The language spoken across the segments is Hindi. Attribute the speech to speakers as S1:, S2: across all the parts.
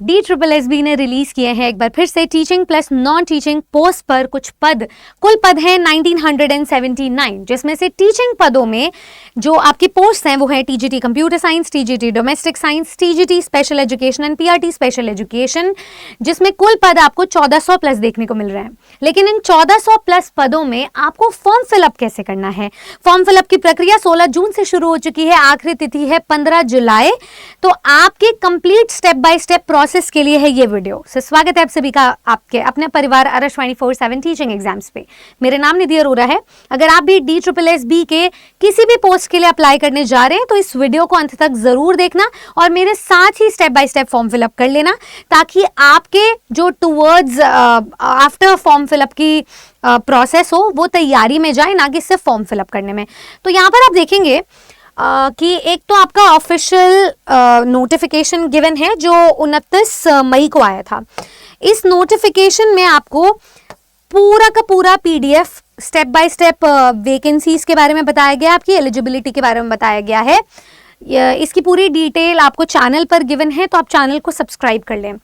S1: DSSB ने रिलीज किए हैं एक बार फिर से teaching plus non teaching post पर कुछ पद। कुल पद हैं 1979, जिसमें से टीचिंग पदों में जो आपकी पोस्ट हैं वो है TGT computer science, TGT domestic science, TGT special education and PRT special education, जिसमें कुल पद आपको 1400 प्लस देखने को मिल रहे हैं। लेकिन इन 1400 प्लस पदों में आपको फॉर्म फिलअप कैसे करना है? फॉर्म फिलअप की प्रक्रिया 16 जून से शुरू हो चुकी है, आखिरी तिथि है 15 जुलाई। तो आपके complete step by step process के लिए है ये वीडियो। स्वागत है आप सभी का आपके अपने परिवार आदर्श 24/7 टीचिंग एग्जाम्स पे। मेरा नाम निधि अरोरा है। अगर आप भी DSSB के किसी भी पोस्ट के लिए अप्लाई करने जा रहे हैं तो इस वीडियो को अंत तक जरूर देखना और मेरे साथ ही step by step form fill up कर लेना, ताकि आपके जो टुवर्ड्स आफ्टर फॉर्म फिलअप की प्रोसेस हो वो तैयारी में जाए, ना कि सिर्फ फॉर्म फिलअप करने में। तो यहाँ पर आप देखेंगे कि एक तो आपका ऑफिशियल नोटिफिकेशन गिवन है जो 29 मई को आया था। इस नोटिफिकेशन में आपको पूरा का पूरा PDF step by step vacancies के बारे में बताया गया, आपकी एलिजिबिलिटी के बारे में बताया गया है। इसकी पूरी डिटेल आपको चैनल पर गिवन है, तो आप चैनल को सब्सक्राइब कर लें।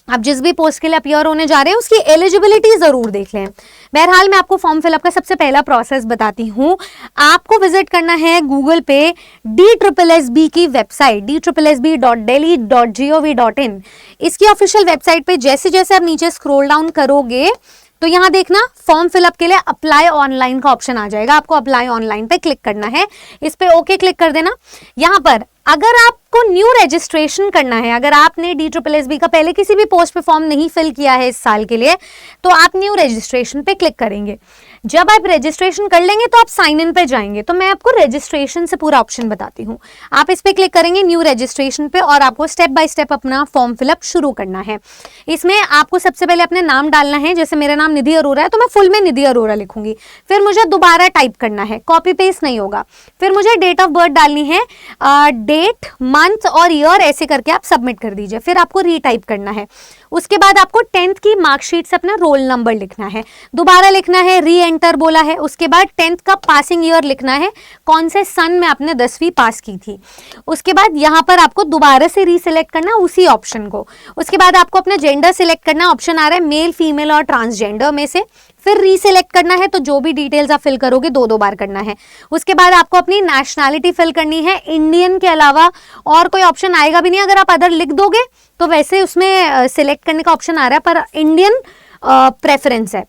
S1: आप जिस भी पोस्ट के लिए अपीयर होने जा रहे हैं उसकी एलिजिबिलिटी जरूर देख लें। बहरहाल मैं आपको फॉर्म फिलअप का सबसे पहला प्रोसेस बताती हूँ। आपको विजिट करना है गूगल पे DSSB की वेबसाइट DSSB.delhi.gov.in। इसकी ऑफिशियल वेबसाइट पे जैसे जैसे आप नीचे स्क्रॉल डाउन करोगे तो यहाँ देखना फॉर्म फिलअप के लिए अप्लाई ऑनलाइन का ऑप्शन आ जाएगा। आपको अप्लाई ऑनलाइन पे क्लिक करना है, इस पे ओके क्लिक कर देना। यहाँ पर अगर आपको न्यू रजिस्ट्रेशन करना है, अगर आपने DSSB का पहले किसी भी पोस्ट पे फॉर्म नहीं फिल किया है इस साल के लिए, तो आप न्यू रजिस्ट्रेशन पे क्लिक करेंगे। जब आप रजिस्ट्रेशन कर लेंगे तो आप साइन इन पे जाएंगे। तो मैं आपको रजिस्ट्रेशन से पूरा ऑप्शन बताती हूँ। आप इस पे क्लिक करेंगे न्यू रजिस्ट्रेशन पे और आपको स्टेप बाय स्टेप अपना फॉर्म फिलअप शुरू करना है। इसमें आपको सबसे पहले अपने नाम डालना है। जैसे मेरा नाम निधि अरोरा है तो मैं फुल में निधि अरोरा लिखूंगी। फिर मुझे दोबारा टाइप करना है, कॉपी पेस्ट नहीं होगा। फिर मुझे डेट ऑफ बर्थ डालनी है, डेट, मंथ और ईयर ऐसे करके आप सबमिट कर दीजिए। फिर आपको रीटाइप करना है। उसके बाद आपको 10th की मार्कशीट से अपना रोल नंबर लिखना है, दोबारा लिखना है, री एंटर बोला है। उसके बाद 10th का पासिंग ईयर लिखना है, कौन से सन में आपने 10वीं पास की थी। उसके बाद यहाँ पर आपको दोबारा से रीसिलेक्ट करना उसी ऑप्शन को। उसके बाद आपको अपना जेंडर सिलेक्ट करना, ऑप्शन आ रहा है मेल, फीमेल और ट्रांसजेंडर में से। फिर रीसिलेक्ट करना है, तो जो भी डिटेल्स आप फिल करोगे दो बार करना है। उसके बाद आपको अपनी नेशनैलिटी फिल करनी है। इंडियन के अलावा और कोई ऑप्शन आएगा भी नहीं। अगर आप अदर लिख दोगे तो वैसे उसमें सिलेक्ट करने का ऑप्शन आ रहा है, पर इंडियन प्रेफरेंस है।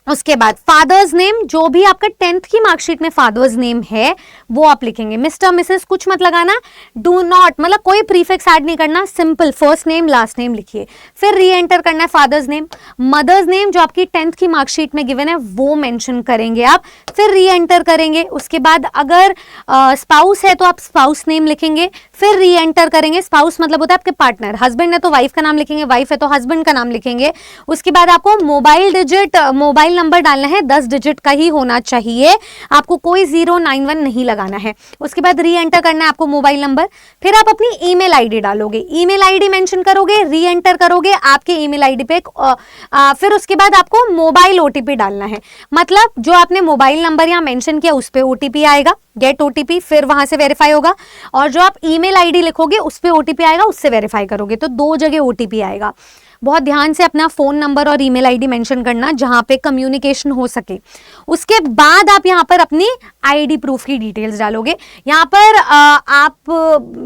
S1: उसके बाद फादर्स नेम, जो भी आपका 10th की मार्कशीट में फादर्स नेम है वो आप लिखेंगे। मिस्टर, मिसेस कुछ मत लगाना। डू नॉट मतलब कोई प्रीफिक्स ऐड नहीं करना, simple first name last name लिखिए। फिर री एंटर करना है फादर्स नेम। मदर्स नेम जो आपकी 10th की मार्कशीट में गिवन है वो मेंशन करेंगे आप। फिर री एंटर करेंगे। उसके बाद अगर स्पाउस है तो आप स्पाउस नेम लिखेंगे। फिर री एंटर करेंगे। स्पाउस मतलब होता है आपके पार्टनर। हस्बैंड है तो वाइफ का नाम लिखेंगे, वाइफ है तो हस्बैंड का नाम लिखेंगे। उसके बाद आपको मोबाइल नंबर डालना है, 10 डिजिट का ही होना चाहिए। आपको कोई 091 नहीं लगाना है। उसके बाद री एंटर करना है आपको मोबाइल नंबर। फिर आप अपनी ईमेल आईडी डालोगे, ईमेल आईडी मेंशन करोगे, री एंटर करोगे आपके ईमेल आईडी पे। फिर उसके बाद आपको मोबाइल OTP डालना है। मतलब जो आपने मोबाइल नंबर यहाँ मेंशन किया उस पे OTP आएगा, गेट OTP, फिर वहां से वेरीफाई होगा। और जो आप ईमेल आईडी लिखोगे उस पे OTP आएगा, उससे वेरीफाई करोगे तो 2 जगह OTP आएगा। बहुत ध्यान से अपना फोन नंबर और ईमेल आईडी मेंशन करना जहां पे कम्युनिकेशन हो सके। उसके बाद आप यहां पर अपनी आईडी प्रूफ की डिटेल्स डालोगे। यहां पर आप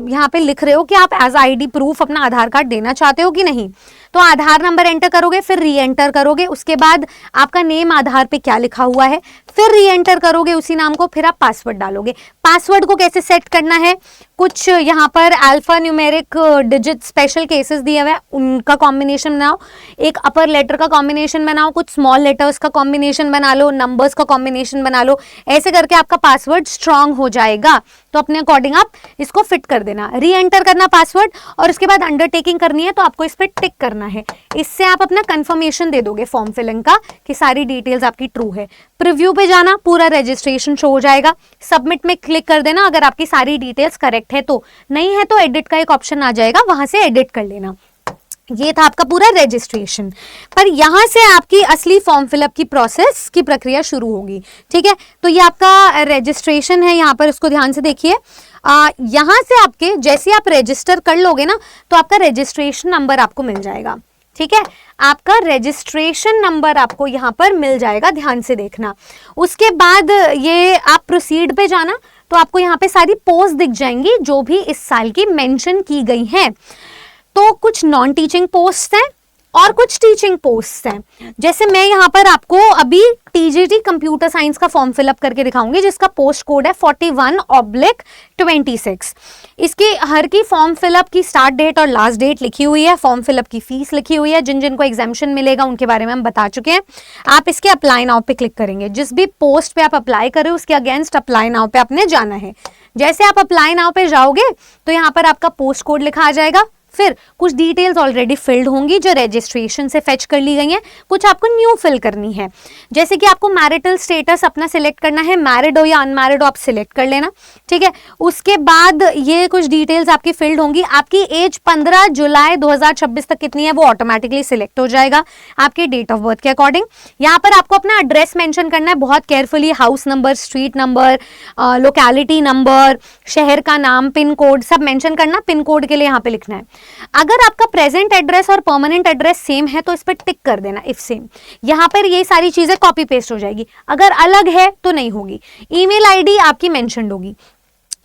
S1: यहां पे लिख रहे हो कि आप एज आईडी प्रूफ अपना आधार कार्ड देना चाहते हो कि नहीं, तो आधार नंबर एंटर करोगे, फिर री एंटर करोगे। उसके बाद आपका नेम आधार पे क्या लिखा हुआ है, फिर री एंटर करोगे उसी नाम को। फिर आप पासवर्ड डालोगे। पासवर्ड को कैसे सेट करना है, कुछ यहाँ पर alpha numeric digit special cases दिए हुए हैं, उनका कॉम्बिनेशन बनाओ। एक अपर लेटर का कॉम्बिनेशन बनाओ, कुछ स्मॉल लेटर्स का कॉम्बिनेशन बना लो, नंबर्स का कॉम्बिनेशन बना लो। ऐसे करके आपका पासवर्ड स्ट्रांग हो जाएगा। तो अपने अकॉर्डिंग आप इसको फिट कर देना। री एंटर करना पासवर्ड और उसके बाद अंडरटेकिंग करनी है तो आपको इस पर टिक करना है। इससे आप अपना कंफर्मेशन दे दोगे फॉर्म फिलिंग का कि सारी डिटेल्स आपकी ट्रू है। प्रीव्यू पे जाना, पूरा रजिस्ट्रेशन शो हो जाएगा। सबमिट में क्लिक कर देना अगर आपकी सारी डिटेल्स करेक्ट है तो, नहीं है तो एडिट का एक ऑप्शन आ जाएगा, वहां से एडिट कर लेना। ये था आपका पूरा रजिस्ट्रेशन। पर यहाँ से आपकी असली फॉर्म फिलअप की प्रोसेस की प्रक्रिया शुरू होगी। ठीक है, तो ये आपका रजिस्ट्रेशन है। यहाँ पर इसको ध्यान से देखिए। यहाँ से आपके जैसे आप रजिस्टर कर लोगे ना तो आपका रजिस्ट्रेशन नंबर आपको मिल जाएगा। ठीक है, आपका रजिस्ट्रेशन नंबर आपको यहाँ पर मिल जाएगा, ध्यान से देखना। उसके बाद ये आप प्रोसीड पे जाना तो आपको यहाँ पे सारी पोस्ट दिख जाएंगी जो भी इस साल की मेंशन की गई हैं। तो कुछ नॉन टीचिंग पोस्ट हैं और कुछ टीचिंग पोस्ट हैं। जैसे मैं यहाँ पर आपको अभी टीजीटी कंप्यूटर साइंस का फॉर्म फिलअप करके दिखाऊंगी जिसका पोस्ट कोड है 41/26। इसकी हर की फॉर्म फिलअप की स्टार्ट डेट और लास्ट डेट लिखी हुई है, फॉर्म फिलअप की फीस लिखी हुई है, जिन जिनको एग्जामिशन मिलेगा उनके बारे में हम बता चुके हैं। आप इसके अप्लाई नाउ पे क्लिक करेंगे, जिस भी पोस्ट पे आप अप्लाई करें उसके अगेंस्ट अप्लाई नाउ पे आपने जाना है। जैसे आप अप्लाई नाउ पे जाओगे तो यहाँ पर आपका पोस्ट कोड लिखा आ जाएगा, फिर कुछ डिटेल्स ऑलरेडी फिल्ड होंगी जो रजिस्ट्रेशन से फेच कर ली गई हैं, कुछ आपको न्यू फिल करनी है। जैसे कि आपको मैरिटल स्टेटस अपना सिलेक्ट करना है, मैरिड हो या अनमैरिड हो आप सिलेक्ट कर लेना। ठीक है, उसके बाद ये कुछ डिटेल्स आपकी फिल्ड होंगी। आपकी एज 15 जुलाई 2026 तक कितनी है वो ऑटोमेटिकली सिलेक्ट हो जाएगा आपके डेट ऑफ बर्थ के अकॉर्डिंग। यहाँ पर आपको अपना एड्रेस मेंशन करना है बहुत carefully, house number, street number, locality number, शहर का नाम, पिन कोड सब मेंशन करना। पिन कोड के लिए यहाँ पे लिखना है। अगर आपका प्रेजेंट एड्रेस और परमानेंट एड्रेस सेम है तो इस पर टिक कर देना इफ सेम। यहां पर ये सारी चीजें कॉपी पेस्ट हो जाएगी, अगर अलग है तो नहीं होगी। ईमेल आईडी आपकी मेंशन्ड होगी।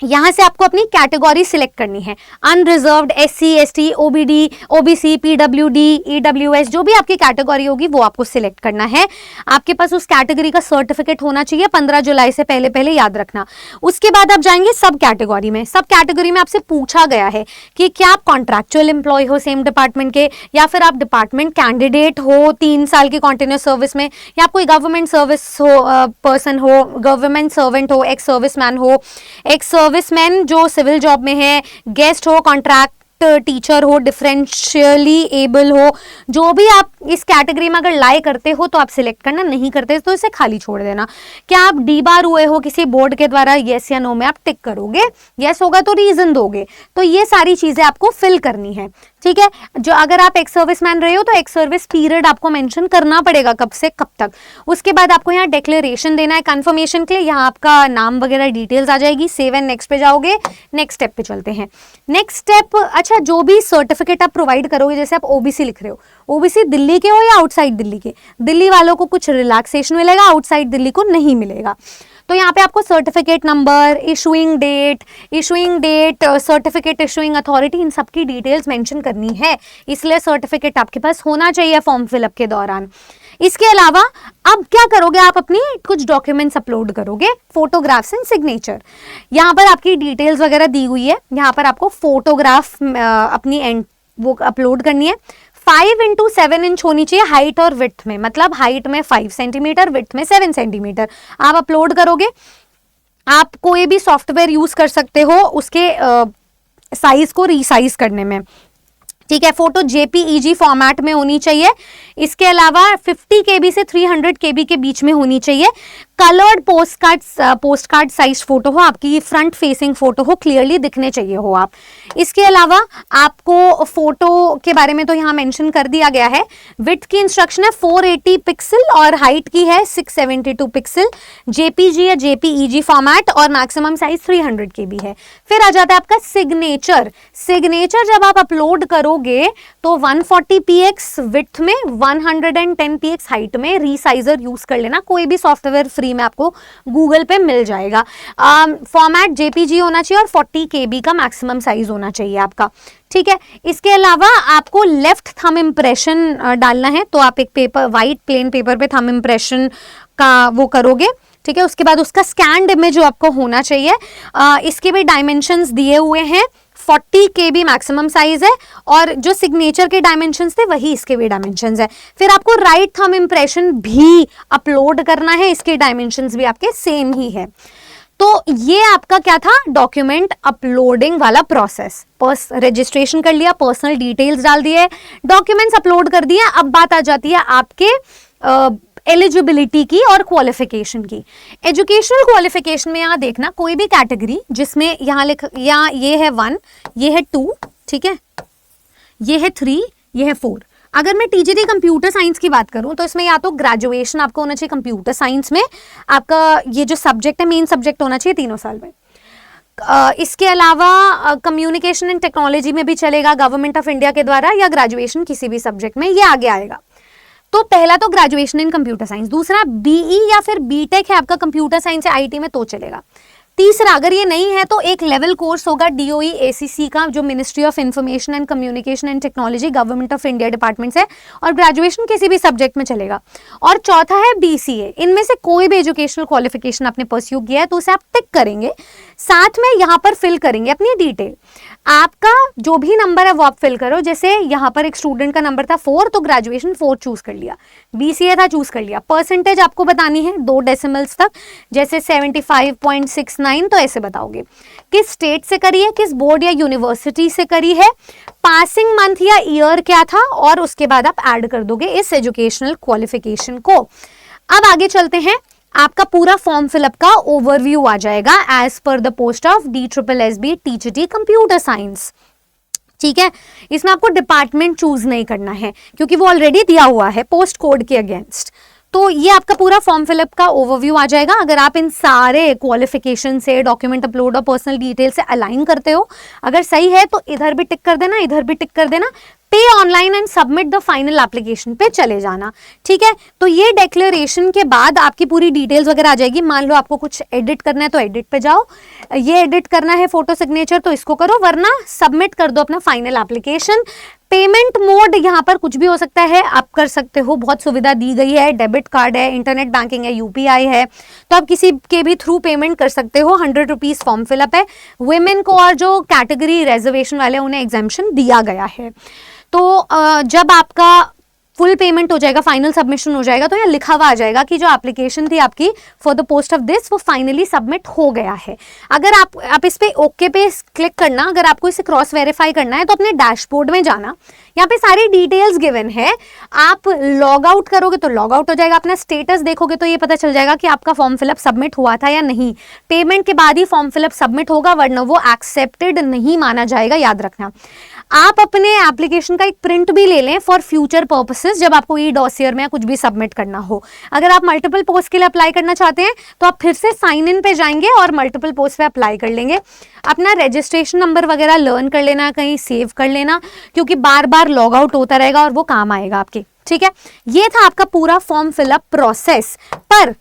S1: यहां से आपको अपनी कैटेगरी सिलेक्ट करनी है, unreserved, SC ST OBD OBC PWD EWS जो भी आपकी कैटेगरी होगी वो आपको सिलेक्ट करना है। आपके पास उस कैटेगरी का सर्टिफिकेट होना चाहिए 15 जुलाई से पहले पहले, याद रखना। उसके बाद आप जाएंगे सब कैटेगरी में। सब कैटेगरी में आपसे पूछा गया है कि क्या आप कॉन्ट्रैक्चुअल एम्प्लॉय हो सेम डिपार्टमेंट के, या फिर आप डिपार्टमेंट कैंडिडेट हो 3 साल की कॉन्टिन्यूस सर्विस में, या आप कोई गवर्नमेंट सर्विस हो पर्सन हो, गवर्नमेंट सर्वेंट हो, एक्स सर्विसमैन हो, एक्स सर्विसमैन जो सिविल जॉब में है, गेस्ट हो, कॉन्ट्रैक्ट टीचर हो, डिफरेंशियली एबल हो। जो भी आप इस कैटेगरी में अगर लाई करते हो तो आप सिलेक्ट करना, नहीं करते तो इसे खाली छोड़ देना। क्या आप डी बार हुए हो किसी बोर्ड के द्वारा, यस या नो में आप टिक करोगे। यस होगा तो रीजन दोगे। तो ये सारी चीजें आपको फिल करनी है। ठीक है, जो अगर आप एक्स सर्विसमैन रहे हो तो एक्स सर्विस पीरियड आपको मेंशन करना पड़ेगा, कब से कब तक। उसके बाद आपको यहाँ डिक्लेरेशन देना है कंफर्मेशन के लिए। यहाँ आपका नाम वगैरह डिटेल्स आ जाएगी। सेव एंड नेक्स्ट पे जाओगे। नेक्स्ट स्टेप पे चलते हैं। नेक्स्ट स्टेप, अच्छा जो भी सर्टिफिकेट आप प्रोवाइड करोगे, जैसे आप ओबीसी लिख रहे हो, ओबीसी दिल्ली के हो या आउटसाइड दिल्ली के, दिल्ली वालों को कुछ रिलैक्सेशन मिलेगा, आउटसाइड दिल्ली को नहीं मिलेगा। तो यहाँ पे आपको certificate number, issuing date, certificate issuing authority, इन सब की डिटेल्स मेंशन करनी है। इसलिए सर्टिफिकेट आपके पास होना चाहिए फॉर्म फिलअप के दौरान। इसके अलावा अब क्या करोगे, आप अपनी कुछ डॉक्यूमेंट्स अपलोड करोगे, फोटोग्राफ्स एंड सिग्नेचर। यहाँ पर आपकी डिटेल्स वगैरह दी हुई है। यहाँ पर आपको फोटोग्राफ अपनी वो अपलोड करनी है। 5 × 7 इंच होनी चाहिए हाइट और विड्थ में, मतलब हाइट में 5 सेंटीमीटर, विड्थ में 7 सेंटीमीटर आप अपलोड करोगे। आप कोई भी सॉफ्टवेयर यूज कर सकते हो उसके साइज को रीसाइज करने में। ठीक है, फोटो JPEG फॉर्मेट में होनी चाहिए। इसके अलावा 50 KB से 300 KB के बीच में होनी चाहिए। Coloured post card size photo हो, आपकी फ्रंट फेसिंग फोटो हो, क्लियरली दिखने चाहिए हो आप। इसके अलावा आपको फोटो के बारे में तो यहाँ मेंशन कर दिया गया है। विड्थ की इंस्ट्रक्शन है 480 पिक्सल और हाइट की है 672 पिक्सल, JPG या JPEG फॉर्मेट, और मैक्सिमम साइज 300 KB है। फिर आ जाता है आपका सिग्नेचर। सिग्नेचर जब आप अपलोड करोगे तो 140 px विड्थ में, 110 px हाइट में रीसाइजर यूज कर लेना। कोई भी सॉफ्टवेयर फ्री में आपको गूगल पे मिल जाएगा। फॉर्मेट JPG होना चाहिए और 40 KB का मैक्सिमम साइज होना चाहिए आपका। ठीक है, इसके अलावा आपको लेफ्ट थंब इम्प्रेशन डालना है। तो आप एक पेपर, वाइट प्लेन पेपर पे थंब इम्प्रेशन का वो करोगे। ठीक है, उसके बाद उसका स्कैन्ड इमेज आपको होना चाहिए। इसके भी डायमेंशंस दिए हुए हैं। 40 KB मैक्सिमम साइज है, और जो सिग्नेचर के डायमेंशंस थे वही इसके भी डायमेंशंस है। फिर आपको राइट थंब इम्प्रेशन भी अपलोड करना है, इसके डायमेंशंस भी आपके सेम ही है। तो ये आपका क्या था, डॉक्यूमेंट अपलोडिंग वाला प्रोसेस। रजिस्ट्रेशन कर लिया, पर्सनल डिटेल्स डाल दिए, डॉक्यूमेंट्स अपलोड कर दिए। अब बात आ जाती है आपके एलिजिबिलिटी की और क्वालिफिकेशन की। एजुकेशनल क्वालिफिकेशन में यहाँ देखना, कोई भी कैटेगरी जिसमें यहाँ ये है 1, ये है 2, ठीक है, ये है 3, ये है 4। अगर मैं टीजीटी कंप्यूटर साइंस की बात करूं तो इसमें या तो ग्रेजुएशन आपको होना चाहिए कंप्यूटर साइंस में, आपका ये जो सब्जेक्ट है मेन सब्जेक्ट होना चाहिए 3 साल में। इसके अलावा कम्युनिकेशन एंड टेक्नोलॉजी में भी चलेगा गवर्नमेंट ऑफ इंडिया के द्वारा, या ग्रेजुएशन किसी भी सब्जेक्ट में, ये आगे आएगा। तो पहला तो ग्रेजुएशन इन कंप्यूटर साइंस, दूसरा बीई या फिर बीटेक है आपका कंप्यूटर साइंस या आईटी में तो चलेगा। तीसरा अगर ये नहीं है तो एक लेवल कोर्स होगा डीओई एसीसी का, जो ministry of information and communication and technology government of India department से, और ग्रेजुएशन किसी भी सब्जेक्ट में चलेगा। और चौथा है बीसीए। इनमें से कोई भी एजुकेशनल क्वालिफिकेशन आपने परस्यू किया है तो उसे आप टिक करेंगे, साथ में यहाँ पर फिल करेंगे अपनी डिटेल। आपका जो भी नंबर है वो आप फिल करो। जैसे यहाँ पर एक स्टूडेंट का नंबर था 4 तो ग्रेजुएशन 4 चूज कर लिया, बीसीए था चूज कर लिया। परसेंटेज आपको बतानी है 2 डेसिमल्स तक, जैसे 75.69 तो ऐसे बताओगे। किस स्टेट से करी है, किस बोर्ड या यूनिवर्सिटी से करी है, पासिंग मंथ या ईयर क्या था, और उसके बाद आप ऐड कर दोगे इस एजुकेशनल क्वालिफिकेशन को। अब आगे चलते हैं, आपका पूरा फॉर्म फिलअप का ओवरव्यू आ जाएगा as per the post of DSSB TGT computer science. ठीक है, इसमें आपको डिपार्टमेंट चूज नहीं करना है क्योंकि वो ऑलरेडी दिया हुआ है पोस्ट कोड के अगेंस्ट। तो ये आपका पूरा फॉर्म फिलअप का ओवरव्यू आ जाएगा। अगर आप इन सारे क्वालिफिकेशन से, डॉक्यूमेंट अपलोड और पर्सनल डिटेल से अलाइन करते हो, अगर सही है तो इधर भी टिक कर देना, इधर भी टिक कर देना, पे online and submit the final application पे चले जाना। ठीक है, तो ये डिक्लेरेशन के बाद आपकी पूरी डिटेल्स वगैरह आ जाएगी। मान लो आपको कुछ एडिट करना है तो एडिट पे जाओ, ये एडिट करना है फोटो सिग्नेचर तो इसको करो, वरना सबमिट कर दो अपना फाइनल एप्लीकेशन। पेमेंट मोड यहाँ पर कुछ भी हो सकता है, आप कर सकते हो, बहुत सुविधा दी गई है, डेबिट कार्ड है, इंटरनेट बैंकिंग है, यूपीआई है, तो आप किसी के भी थ्रू पेमेंट कर सकते हो। 100 रुपीज फॉर्म फिलअप है। वुमेन को और जो कैटेगरी रिजर्वेशन वाले उन्हें एग्जाम्पशन दिया गया है। तो जब आपका फुल पेमेंट हो जाएगा, फाइनल सबमिशन हो जाएगा, तो यहाँ लिखा हुआ आ जाएगा कि जो एप्लीकेशन थी आपकी for the post of this वो फाइनली सबमिट हो गया है। अगर आप इस पे ओके पे क्लिक करना, अगर आपको इसे क्रॉस वेरीफाई करना है तो अपने डैशबोर्ड में जाना, यहाँ पे सारी डिटेल्स गिवन है। आप लॉग आउट करोगे तो लॉग आउट हो जाएगा, अपना स्टेटस देखोगे तो ये पता चल जाएगा कि आपका फॉर्म फिलअप सबमिट हुआ था या नहीं। पेमेंट के बाद ही फॉर्म फिलअप सबमिट होगा, वरना वो एक्सेप्टेड नहीं माना जाएगा, याद रखना। आप अपने एप्लीकेशन का एक प्रिंट भी ले लें फॉर फ्यूचर पर्पसेस, जब आपको ई डॉसियर में कुछ भी सबमिट करना हो। अगर आप मल्टीपल पोस्ट के लिए अप्लाई करना चाहते हैं तो आप फिर से साइन इन पे जाएंगे और मल्टीपल पोस्ट पे अप्लाई कर लेंगे। अपना रजिस्ट्रेशन नंबर वगैरह लर्न कर लेना, कहीं सेव कर लेना, क्योंकि बार बार लॉग आउट होता रहेगा और वो काम आएगा आपके। ठीक है, ये था आपका पूरा फॉर्म फिलअप प्रोसेस। पर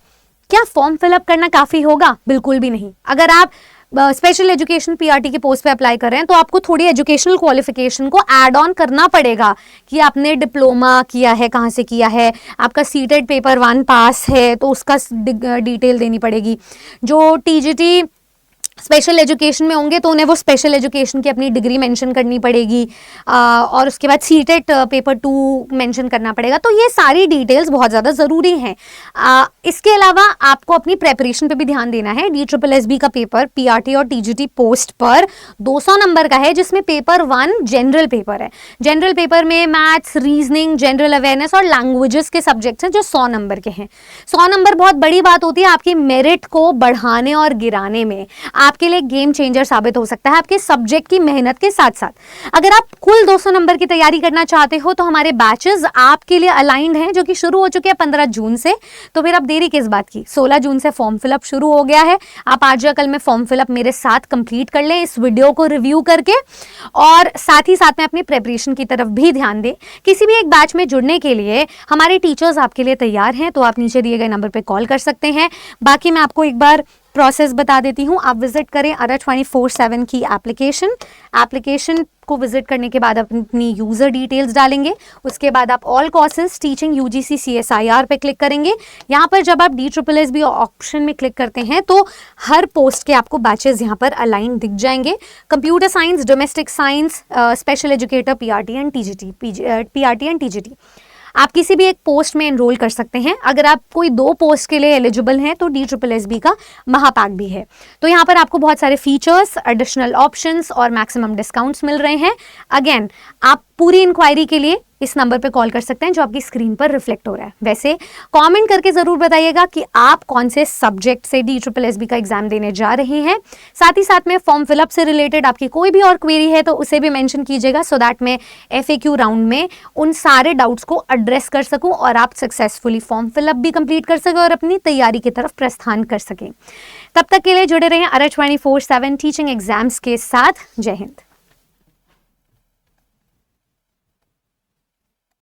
S1: क्या फॉर्म फिलअप करना काफी होगा? बिल्कुल भी नहीं। अगर आप स्पेशल एजुकेशन पीआरटी के पोस्ट पे अप्लाई कर रहे हैं तो आपको थोड़ी एजुकेशनल क्वालिफिकेशन को ऐड ऑन करना पड़ेगा कि आपने डिप्लोमा किया है, कहाँ से किया है, आपका सीटेड पेपर 1 पास है तो उसका डिटेल देनी पड़ेगी। जो टीजीटी स्पेशल एजुकेशन में होंगे तो उन्हें वो स्पेशल एजुकेशन की अपनी डिग्री मेंशन करनी पड़ेगी, और उसके बाद सीटेट पेपर 2 मेंशन करना पड़ेगा। तो ये सारी डिटेल्स बहुत ज़्यादा ज़रूरी हैं। इसके अलावा आपको अपनी प्रेपरेशन पे भी ध्यान देना है। DSSB का पेपर पीआरटी और टीजीटी पोस्ट पर 200 नंबर का है, जिसमें पेपर 1 जनरल पेपर है। जनरल पेपर में मैथ्स, रीजनिंग, जनरल अवेयरनेस और लैंग्वेजेस के सब्जेक्ट्स हैं जो 100 नंबर के हैं। 100 नंबर बहुत बड़ी बात होती है आपकी मेरिट को बढ़ाने और गिराने में, आपके लिए गेम चेंजर साबित हो सकता है आपके सब्जेक्ट की मेहनत के साथ साथ। अगर आप कुल 200 नंबर की तैयारी करना चाहते हो तो हमारे बैचेस आपके लिए अलाइंड हैं, जो कि शुरू हो चुके हैं 15 जून से। तो फिर आप देरी किस बात की, 16 जून से फॉर्म फिलअप शुरू हो गया है। आप आज या कल में फॉर्म फिलअप मेरे साथ कंप्लीट कर लें इस वीडियो को रिव्यू करके, और साथ ही साथ में अपनी प्रेपरेशन की तरफ भी ध्यान दें। किसी भी एक बैच में जुड़ने के लिए हमारे टीचर्स आपके लिए तैयार हैं, तो आप नीचे दिए गए नंबर पर कॉल कर सकते हैं। बाकी मैं आपको एक बार प्रोसेस बता देती हूँ। आप विजिट करें ARA 24/7 की एप्लीकेशन को विजिट करने के बाद अपनी यूजर डिटेल्स डालेंगे। उसके बाद आप all courses teaching UGC CSIR पे क्लिक करेंगे। यहाँ पर जब आप DSSB ऑप्शन में क्लिक करते हैं तो हर पोस्ट के आपको बैचेस यहाँ पर अलाइन दिख जाएंगे। Computer science, domestic science, special educator PRT and TGT। आप किसी भी एक पोस्ट में एनरोल कर सकते हैं। अगर आप कोई 2 पोस्ट के लिए एलिजिबल हैं तो DSSB का महापैक भी है। तो यहाँ पर आपको बहुत सारे फीचर्स, एडिशनल ऑप्शंस और मैक्सिमम डिस्काउंट्स मिल रहे हैं। अगेन, आप पूरी इंक्वायरी के लिए इस नंबर पे कॉल कर सकते हैं जो आपकी स्क्रीन पर रिफ्लेक्ट हो रहा है। वैसे कमेंट करके जरूर बताइएगा कि आप कौन से सब्जेक्ट से DSSB का एग्जाम देने जा रहे हैं। साथ ही साथ में फॉर्म फिलअप से रिलेटेड आपकी कोई भी और क्वेरी है तो उसे भी मेंशन कीजिएगा, सो दैट मैं FAQ राउंड में उन सारे डाउट्स को एड्रेस कर सकूं और आप सक्सेसफुली फॉर्म फिलअप भी कंप्लीट कर सकें और अपनी तैयारी की तरफ प्रस्थान कर सकें। तब तक के लिए जुड़े रहें ARA 24/7 टीचिंग एग्जाम्स के साथ। जय हिंद।